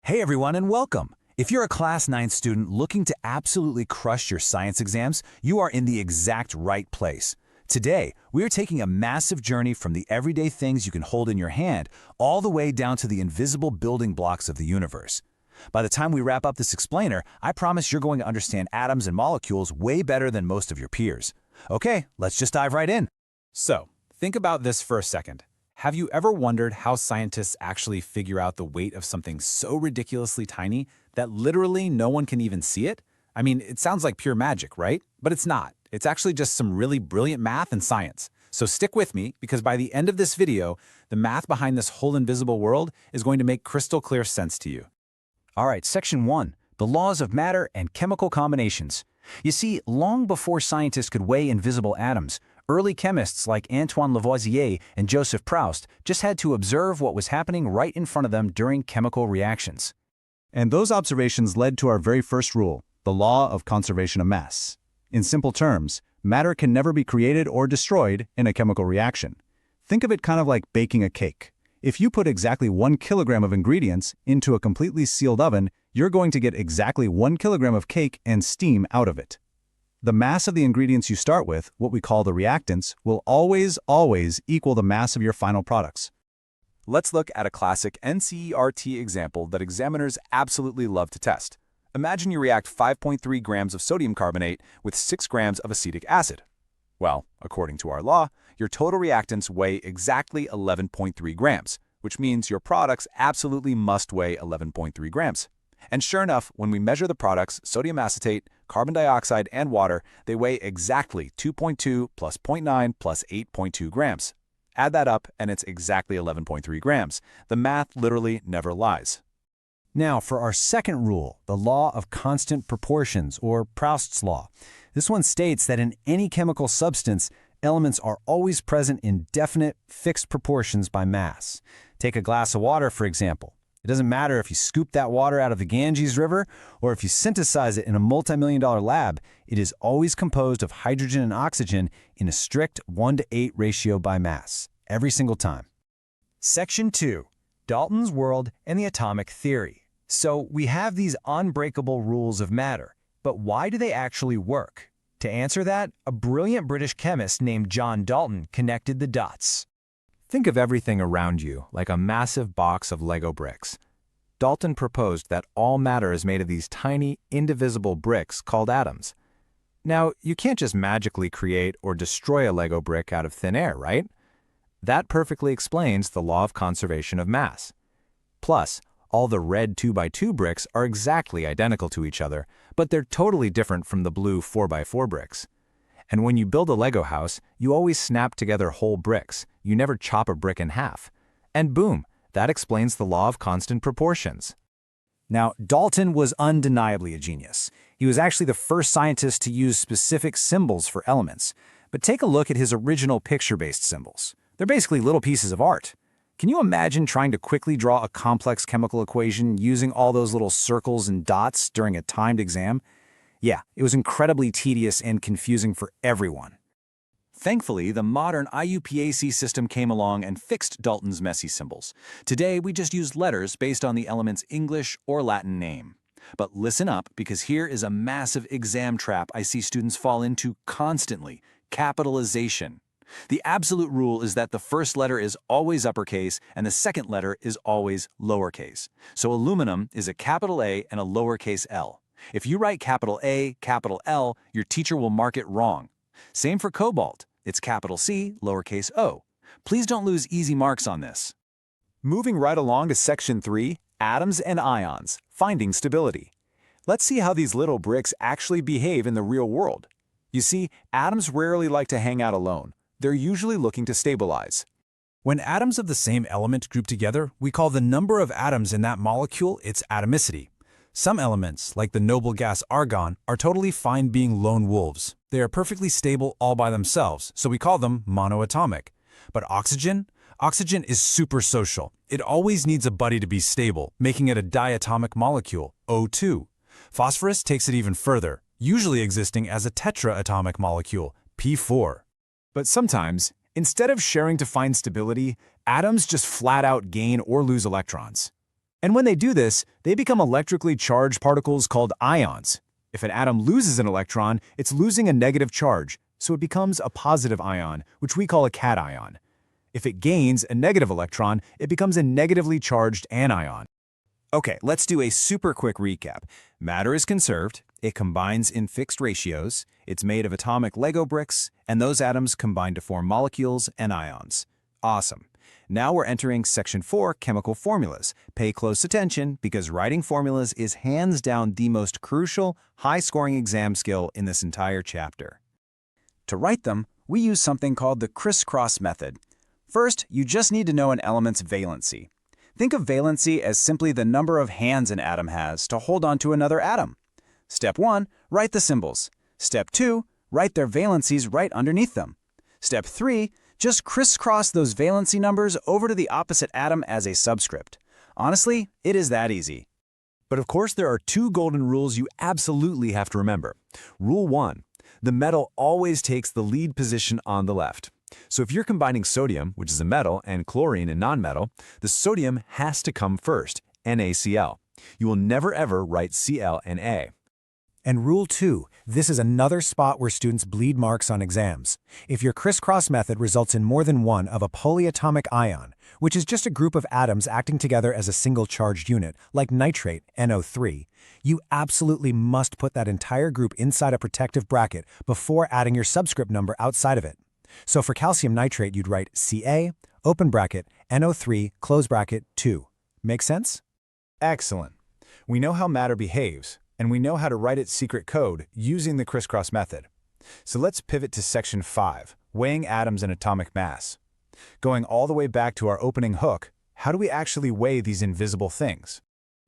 Hey everyone and welcome! If you're a Class 9 student looking to absolutely crush your science exams, you are in the exact right place. Today, we are taking a massive journey from the everyday things you can hold in your hand all the way down to the invisible building blocks of the universe. By the time we wrap up this explainer, I promise you're going to understand atoms and molecules way better than most of your peers. Okay, let's just dive right in. So, think about this for a second. Have you ever wondered how scientists actually figure out the weight of something so ridiculously tiny that literally no one can even see it? I mean, it sounds like pure magic, right? But it's not. It's actually just some really brilliant math and science. So stick with me, because by the end of this video, the math behind this whole invisible world is going to make crystal clear sense to you. All right, Section 1, the laws of matter and chemical combinations. You see, long before scientists could weigh invisible atoms, early chemists like Antoine Lavoisier and Joseph Proust just had to observe what was happening right in front of them during chemical reactions. And those observations led to our very first rule, the law of conservation of mass. In simple terms, matter can never be created or destroyed in a chemical reaction. Think of it kind of like baking a cake. If you put exactly 1 kilogram of ingredients into a completely sealed oven, you're going to get exactly 1 kilogram of cake and steam out of it. The mass of the ingredients you start with, what we call the reactants, will always equal the mass of your final products. Let's look at a classic NCERT example that examiners absolutely love to test. Imagine you react 5.3 grams of sodium carbonate with 6 grams of acetic acid. Well, according to our law, your total reactants weigh exactly 11.3 grams, which means your products absolutely must weigh 11.3 grams. And sure enough, when we measure the products, sodium acetate, carbon dioxide, and water, they weigh exactly 2.2 plus 0.9 plus 8.2 grams. Add that up, and it's exactly 11.3 grams. The math literally never lies. Now for our second rule, the law of constant proportions, or Proust's law. This one states that in any chemical substance, elements are always present in definite, fixed proportions by mass. Take a glass of water, for example. It doesn't matter if you scoop that water out of the Ganges River or if you synthesize it in a multi-million-dollar lab, it is always composed of hydrogen and oxygen in a strict 1:8 ratio by mass, every single time. Section 2, Dalton's world and the atomic theory. So we have these unbreakable rules of matter, but why do they actually work? To answer that, a brilliant British chemist named John Dalton connected the dots. Think of everything around you like a massive box of Lego bricks. Dalton proposed that all matter is made of these tiny, indivisible bricks called atoms. Now, you can't just magically create or destroy a Lego brick out of thin air, right? That perfectly explains the law of conservation of mass. Plus, all the red 2x2 bricks are exactly identical to each other, but they're totally different from the blue 4x4 bricks. And when you build a Lego house, you always snap together whole bricks. You never chop a brick in half. And boom, that explains the law of constant proportions. Now, Dalton was undeniably a genius. He was actually the first scientist to use specific symbols for elements. But take a look at his original picture-based symbols. They're basically little pieces of art. Can you imagine trying to quickly draw a complex chemical equation using all those little circles and dots during a timed exam? Yeah, it was incredibly tedious and confusing for everyone. Thankfully, the modern IUPAC system came along and fixed Dalton's messy symbols. Today, we just use letters based on the element's English or Latin name. But listen up, because here is a massive exam trap I see students fall into constantly: capitalization. The absolute rule is that the first letter is always uppercase and the second letter is always lowercase. So aluminum is a capital A and a lowercase l. If you write capital A, capital L, your teacher will mark it wrong. Same for cobalt. It's capital C, lowercase o. Please don't lose easy marks on this. Moving right along to Section 3, Atoms and Ions, Finding Stability. Let's see how these little bricks actually behave in the real world. You see, atoms rarely like to hang out alone. They're usually looking to stabilize. When atoms of the same element group together, we call the number of atoms in that molecule its atomicity. Some elements, like the noble gas argon, are totally fine being lone wolves. They are perfectly stable all by themselves, so we call them monoatomic. But oxygen is super social. It always needs a buddy to be stable, making it a diatomic molecule, O2. Phosphorus takes it even further, usually existing as a tetraatomic molecule, P4. But sometimes, instead of sharing to find stability, atoms just flat out gain or lose electrons. And when they do this, they become electrically charged particles called ions. If an atom loses an electron, it's losing a negative charge, so it becomes a positive ion, which we call a cation. If it gains a negative electron, it becomes a negatively charged anion. Okay, let's do a super quick recap. Matter is conserved, it combines in fixed ratios, it's made of atomic Lego bricks, and those atoms combine to form molecules and ions. Awesome. Now we're entering Section 4, Chemical Formulas. Pay close attention because writing formulas is hands down the most crucial, high-scoring exam skill in this entire chapter. To write them, we use something called the Criss-Cross method. First, you just need to know an element's valency. Think of valency as simply the number of hands an atom has to hold onto another atom. Step 1, write the symbols. Step 2, write their valencies right underneath them. Step 3, just crisscross those valency numbers over to the opposite atom as a subscript. Honestly, it is that easy. But of course, there are two golden rules you absolutely have to remember. Rule 1, the metal always takes the lead position on the left. So if you're combining sodium, which is a metal, and chlorine, a nonmetal, the sodium has to come first, NaCl. You will never ever write Cl and A. And rule 2, this is another spot where students bleed marks on exams. If your crisscross method results in more than one of a polyatomic ion, which is just a group of atoms acting together as a single charged unit, like nitrate, NO3, you absolutely must put that entire group inside a protective bracket before adding your subscript number outside of it. So for calcium nitrate, you'd write Ca, open bracket, NO3, close bracket, 2. Make sense? Excellent. We know how matter behaves, and we know how to write its secret code using the crisscross method. So let's pivot to Section 5, weighing atoms and atomic mass. Going all the way back to our opening hook, how do we actually weigh these invisible things?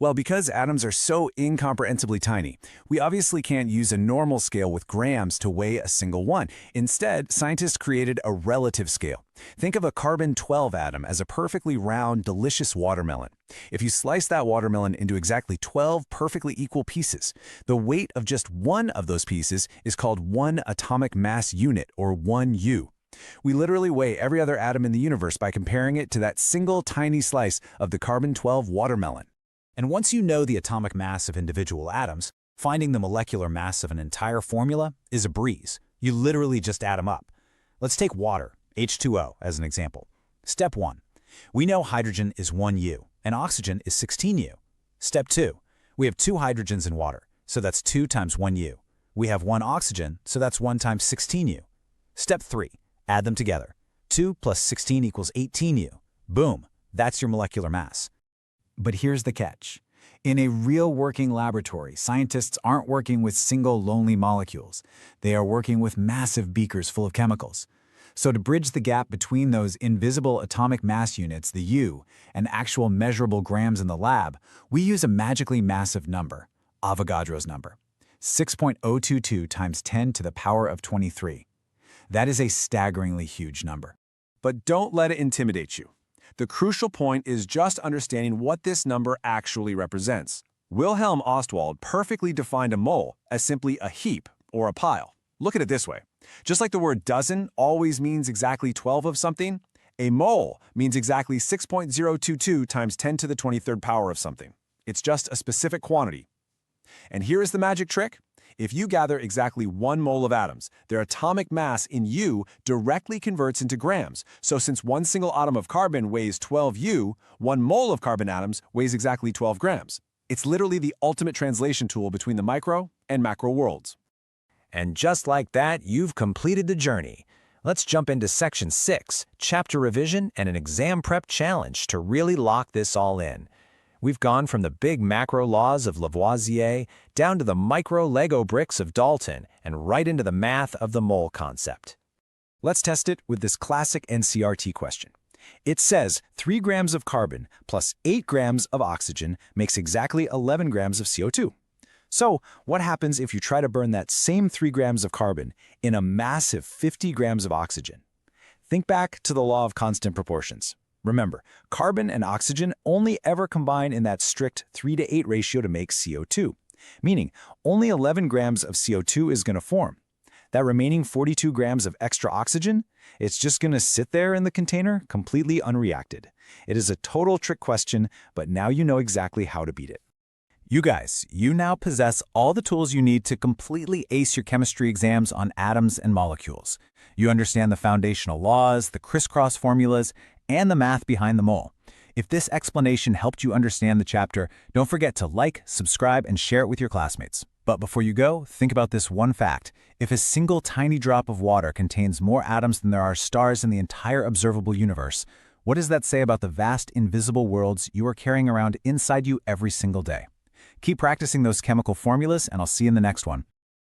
Well, because atoms are so incomprehensibly tiny, we obviously can't use a normal scale with grams to weigh a single one. Instead, scientists created a relative scale. Think of a carbon-12 atom as a perfectly round, delicious watermelon. If you slice that watermelon into exactly 12 perfectly equal pieces, the weight of just one of those pieces is called 1 atomic mass unit, or 1U. We literally weigh every other atom in the universe by comparing it to that single tiny slice of the carbon-12 watermelon. And once you know the atomic mass of individual atoms, finding the molecular mass of an entire formula is a breeze. You literally just add them up. Let's take water, H2O, as an example. Step 1. We know hydrogen is 1U, and oxygen is 16U. Step 2. We have 2 hydrogens in water, so that's 2 times 1U. We have 1 oxygen, so that's 1 times 16U. Step 3. Add them together. 2 plus 16 equals 18U. Boom, that's your molecular mass. But here's the catch. In a real working laboratory, scientists aren't working with single lonely molecules. They are working with massive beakers full of chemicals. So to bridge the gap between those invisible atomic mass units, the U, and actual measurable grams in the lab, we use a magically massive number, Avogadro's number, 6.022 times 10 to the power of 23. That is a staggeringly huge number. But don't let it intimidate you. The crucial point is just understanding what this number actually represents. Wilhelm Ostwald perfectly defined a mole as simply a heap or a pile. Look at it this way. Just like the word dozen always means exactly 12 of something, a mole means exactly 6.022 times 10 to the 23rd power of something. It's just a specific quantity. And here is the magic trick. If you gather exactly 1 mole of atoms, their atomic mass in U directly converts into grams. So since one single atom of carbon weighs 12 U, 1 mole of carbon atoms weighs exactly 12 grams. It's literally the ultimate translation tool between the micro and macro worlds. And just like that, you've completed the journey. Let's jump into Section 6, Chapter Revision and an Exam Prep Challenge to really lock this all in. We've gone from the big macro laws of Lavoisier down to the micro Lego bricks of Dalton and right into the math of the mole concept. Let's test it with this classic NCERT question. It says 3 grams of carbon plus 8 grams of oxygen makes exactly 11 grams of CO2. So what happens if you try to burn that same 3 grams of carbon in a massive 50 grams of oxygen? Think back to the law of constant proportions. Remember, carbon and oxygen only ever combine in that strict 3:8 ratio to make CO2, meaning only 11 grams of CO2 is going to form. That remaining 42 grams of extra oxygen, it's just going to sit there in the container completely unreacted. It is a total trick question, but now you know exactly how to beat it. You guys, you now possess all the tools you need to completely ace your chemistry exams on atoms and molecules. You understand the foundational laws, the Criss-Cross formulas, and the math behind them all. If this explanation helped you understand the chapter, don't forget to like, subscribe, and share it with your classmates. But before you go, think about this one fact. If a single tiny drop of water contains more atoms than there are stars in the entire observable universe, what does that say about the vast invisible worlds you are carrying around inside you every single day? Keep practicing those chemical formulas, and I'll see you in the next one.